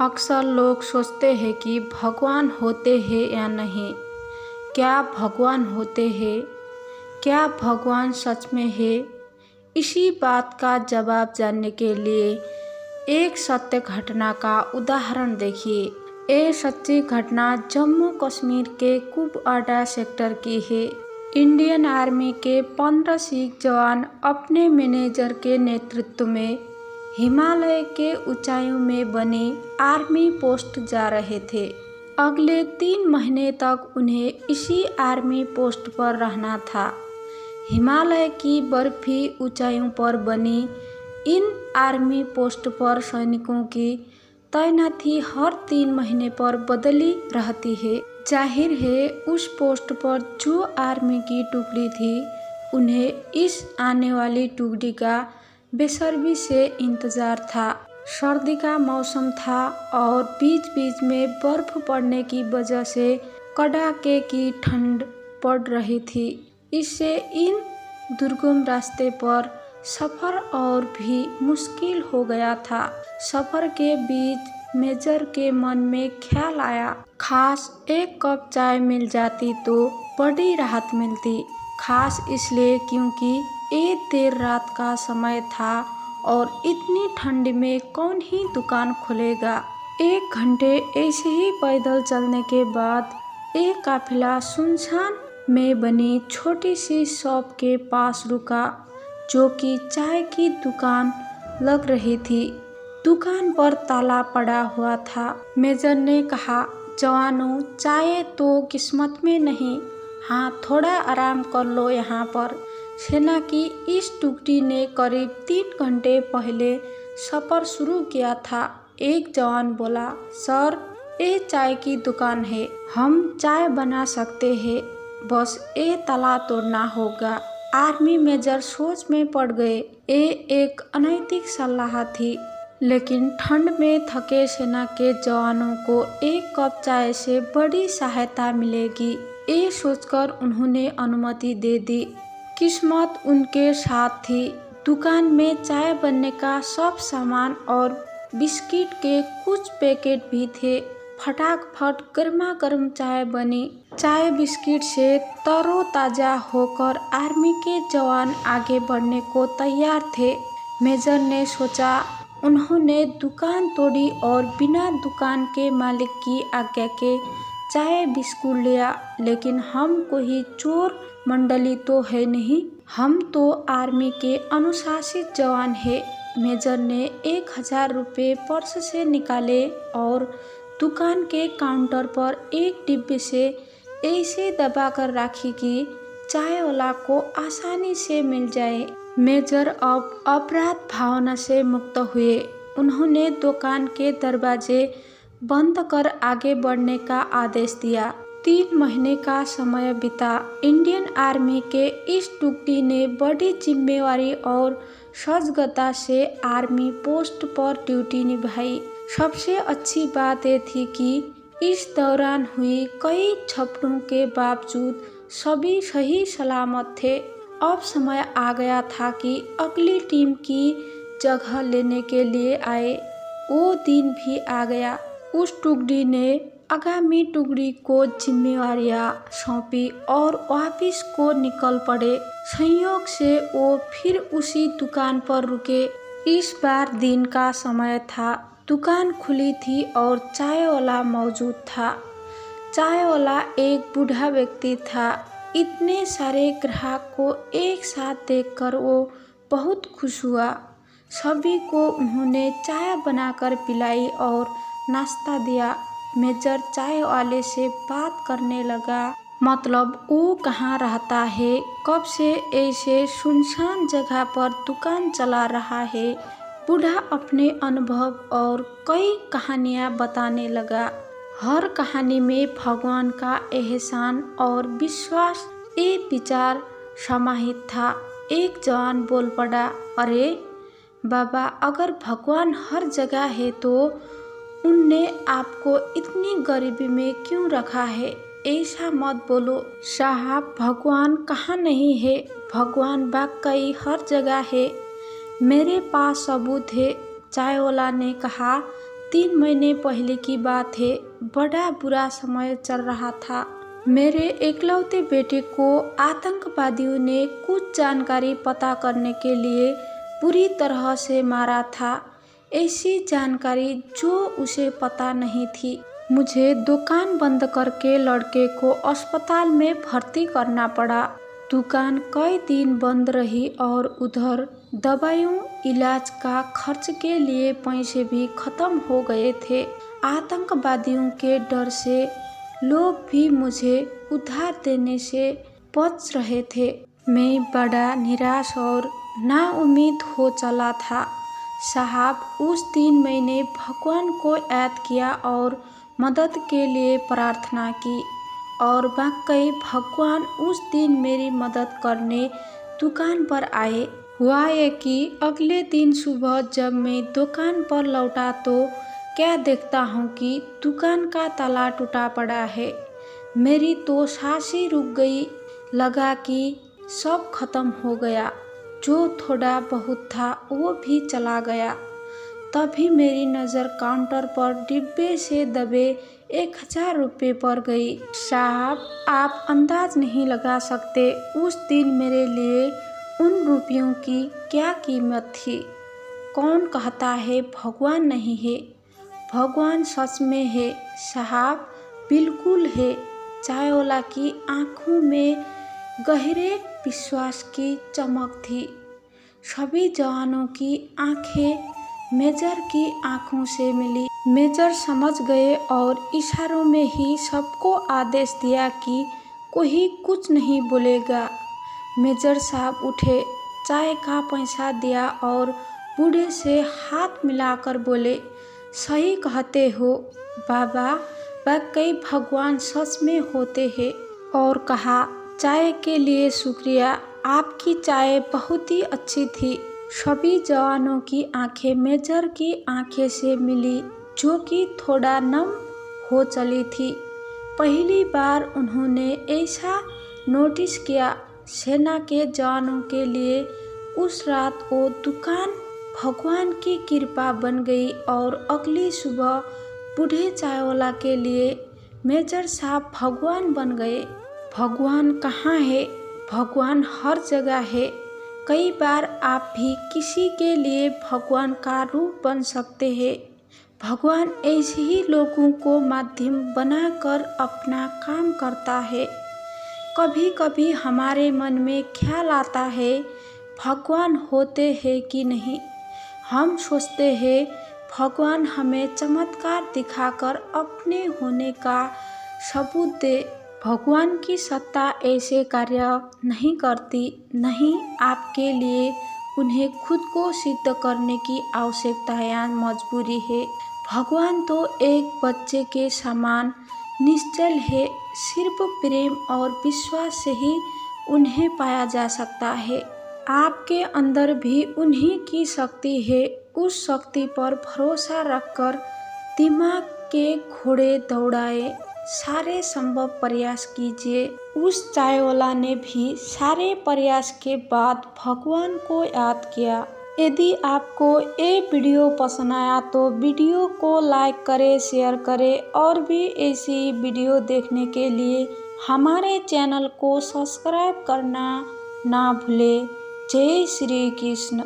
अक्सर लोग सोचते हैं कि भगवान होते हैं या नहीं। क्या भगवान होते हैं? क्या भगवान सच में है? इसी बात का जवाब जानने के लिए एक सत्य घटना का उदाहरण देखिए। ये सच्ची घटना जम्मू कश्मीर के कुपवाड़ा सेक्टर की है। इंडियन आर्मी के 15 सिख जवान अपने मैनेजर के नेतृत्व में हिमालय के ऊंचाइयों में बनी आर्मी पोस्ट जा रहे थे। अगले 3 महीने तक उन्हें इसी आर्मी पोस्ट पर रहना था। हिमालय की बर्फी ऊंचाइयों पर बनी इन आर्मी पोस्ट पर सैनिकों की तैनाती हर 3 महीने पर बदली रहती है। जाहिर है उस पोस्ट पर जो आर्मी की टुकड़ी थी उन्हें इस आने वाली टुकड़ी का बेसब्री से इंतजार था। सर्दी का मौसम था और बीच बीच में बर्फ पड़ने की वजह से कड़ाके की ठंड पड़ रही थी। इससे इन दुर्गम रास्ते पर सफ़र और भी मुश्किल हो गया था। सफ़र के बीच मेजर के मन में ख्याल आया, खास एक कप चाय मिल जाती तो बड़ी राहत मिलती। खास इसलिए क्योंकि ये देर रात का समय था और इतनी ठंड में कौन ही दुकान खोलेगा। 1 घंटे ऐसे ही पैदल चलने के बाद एक काफिला सुनसान में बनी छोटी सी शॉप के पास रुका, जो कि चाय की दुकान लग रही थी। दुकान पर ताला पड़ा हुआ था। मेजर ने कहा, जवानों, चाय तो किस्मत में नहीं, हाँ थोड़ा आराम कर लो यहाँ पर। सेना की इस टुकड़ी ने करीब 3 घंटे पहले सफ़र शुरू किया था। एक जवान बोला, सर, ये चाय की दुकान है, हम चाय बना सकते हैं, बस ये ताला तोड़ना होगा। आर्मी मेजर सोच में पड़ गए। ये एक अनैतिक सलाह थी, लेकिन ठंड में थके सेना के जवानों को एक कप चाय से बड़ी सहायता मिलेगी, ये सोचकर उन्होंने अनुमति दे दी। किस्मत उनके साथ थी। दुकान में चाय बनने का सब सामान और बिस्किट के कुछ पैकेट भी थे। फटाफट गर्मा गर्म चाय बनी। चाय बिस्किट से तरोताजा होकर आर्मी के जवान आगे बढ़ने को तैयार थे। मेजर ने सोचा। उन्होंने दुकान तोड़ी और बिना दुकान के मालिक की आज्ञा के चाय बिस्कुट लिया। लेकिन हम कोई चोर मंडली तो है नहीं, हम तो आर्मी के अनुशासित जवान हैं। मेजर ने 1000 रुपये पर्स से निकाले और दुकान के काउंटर पर एक डिब्बे से ऐसे दबाकर राखी कि चाय वाला को आसानी से मिल जाए। मेजर अब अपराध भावना से मुक्त हुए। उन्होंने दुकान के दरवाजे बंद कर आगे बढ़ने का आदेश दिया। 3 महीने का समय बीता। इंडियन आर्मी के इस टुकड़ी ने बड़ी जिम्मेवारी और सजगता से आर्मी पोस्ट पर ड्यूटी निभाई। सबसे अच्छी बात यह थी कि इस दौरान हुई कई झपटों के बावजूद सभी सही सलामत थे। अब समय आ गया था कि अगली टीम की जगह लेने के लिए आए। वो दिन भी आ गया। उस टुकड़ी ने आगामी टुकड़ी को जिम्मेवारियां सौंपी और वापिस को निकल पड़े। संयोग से वो फिर उसी दुकान पर रुके। इस बार दिन का समय था। दुकान खुली थी और चाय वाला मौजूद था। चाय वाला एक बूढ़ा व्यक्ति था। इतने सारे ग्राहक को एक साथ देखकर वो बहुत खुश हुआ। सभी को उन्होंने चाय बनाकर पिलाई और नाश्ता दिया। मेजर चाय वाले से बात करने लगा, मतलब वो कहाँ रहता है, कब से ऐसे सुनसान जगह पर दुकान चला रहा है। बूढ़ा अपने अनुभव और कई कहानियाँ बताने लगा। हर कहानी में भगवान का एहसान और विश्वास, ये विचार समाहित था। एक जवान बोल पड़ा, अरे बाबा, अगर भगवान हर जगह है तो उनने आपको इतनी गरीबी में क्यों रखा है? ऐसा मत बोलो साहब, भगवान कहाँ नहीं है, भगवान वाकई हर जगह है, मेरे पास सबूत है। चाय वाला ने कहा, 3 महीने पहले की बात है। बड़ा बुरा समय चल रहा था। मेरे इकलौते बेटे को आतंकवादियों ने कुछ जानकारी पता करने के लिए बुरी तरह से मारा था। ऐसी जानकारी जो उसे पता नहीं थी। मुझे दुकान बंद करके लड़के को अस्पताल में भर्ती करना पड़ा। दुकान कई दिन बंद रही और उधर दवाइयों इलाज का खर्च के लिए पैसे भी खत्म हो गए थे। आतंकवादियों के डर से लोग भी मुझे उधार देने से बच रहे थे। मैं बड़ा निराश और नाउम्मीद हो चला था। साहब, उस दिन मैंने भगवान को याद किया और मदद के लिए प्रार्थना की और वाकई भगवान उस दिन मेरी मदद करने दुकान पर आए। हुआ ये कि अगले दिन सुबह जब मैं दुकान पर लौटा तो क्या देखता हूँ कि दुकान का ताला टूटा पड़ा है। मेरी तो सांस ही रुक गई। लगा कि सब खत्म हो गया। जो थोड़ा बहुत था वो भी चला गया। तभी मेरी नज़र काउंटर पर डिब्बे से दबे 1000 रुपये पर गई। साहब, आप अंदाज नहीं लगा सकते उस दिन मेरे लिए उन रुपयों की क्या कीमत थी। कौन कहता है भगवान नहीं है? भगवान सच में है साहब, बिल्कुल है। चायवाला की आंखों में गहरे विश्वास की चमक थी। सभी जवानों की आंखें मेजर की आंखों से मिली। मेजर समझ गए और इशारों में ही सबको आदेश दिया कि कोई कुछ नहीं बोलेगा। मेजर साहब उठे, चाय का पैसा दिया और बूढ़े से हाथ मिलाकर बोले, सही कहते हो बाबा, वाकई भगवान सच में होते हैं। और कहा, चाय के लिए शुक्रिया, आपकी चाय बहुत ही अच्छी थी। सभी जवानों की आंखें मेजर की आंखें से मिली, जो कि थोड़ा नम हो चली थी। पहली बार उन्होंने ऐसा नोटिस किया। सेना के जवानों के लिए उस रात को दुकान भगवान की कृपा बन गई और अगली सुबह बूढ़े चायवाला के लिए मेजर साहब भगवान बन गए। भगवान कहाँ है? भगवान हर जगह है। कई बार आप भी किसी के लिए भगवान का रूप बन सकते हैं। भगवान ऐसे ही लोगों को माध्यम बनाकर अपना काम करता है। कभी कभी हमारे मन में ख्याल आता है, भगवान होते हैं कि नहीं। हम सोचते हैं भगवान हमें चमत्कार दिखाकर अपने होने का सबूत दे। भगवान की सत्ता ऐसे कार्य नहीं करती। नहीं, आपके लिए उन्हें खुद को सिद्ध करने की आवश्यकता या मजबूरी है। भगवान तो एक बच्चे के समान निश्चल है। सिर्फ प्रेम और विश्वास से ही उन्हें पाया जा सकता है। आपके अंदर भी उन्हीं की शक्ति है। उस शक्ति पर भरोसा रखकर दिमाग के घोड़े दौड़ाए, सारे संभव प्रयास कीजिए। उस चायवाला ने भी सारे प्रयास के बाद भगवान को याद किया। यदि आपको ये वीडियो पसंद आया तो वीडियो को लाइक करें, शेयर करें और भी ऐसी वीडियो देखने के लिए हमारे चैनल को सब्सक्राइब करना ना भूलें। जय श्री कृष्ण।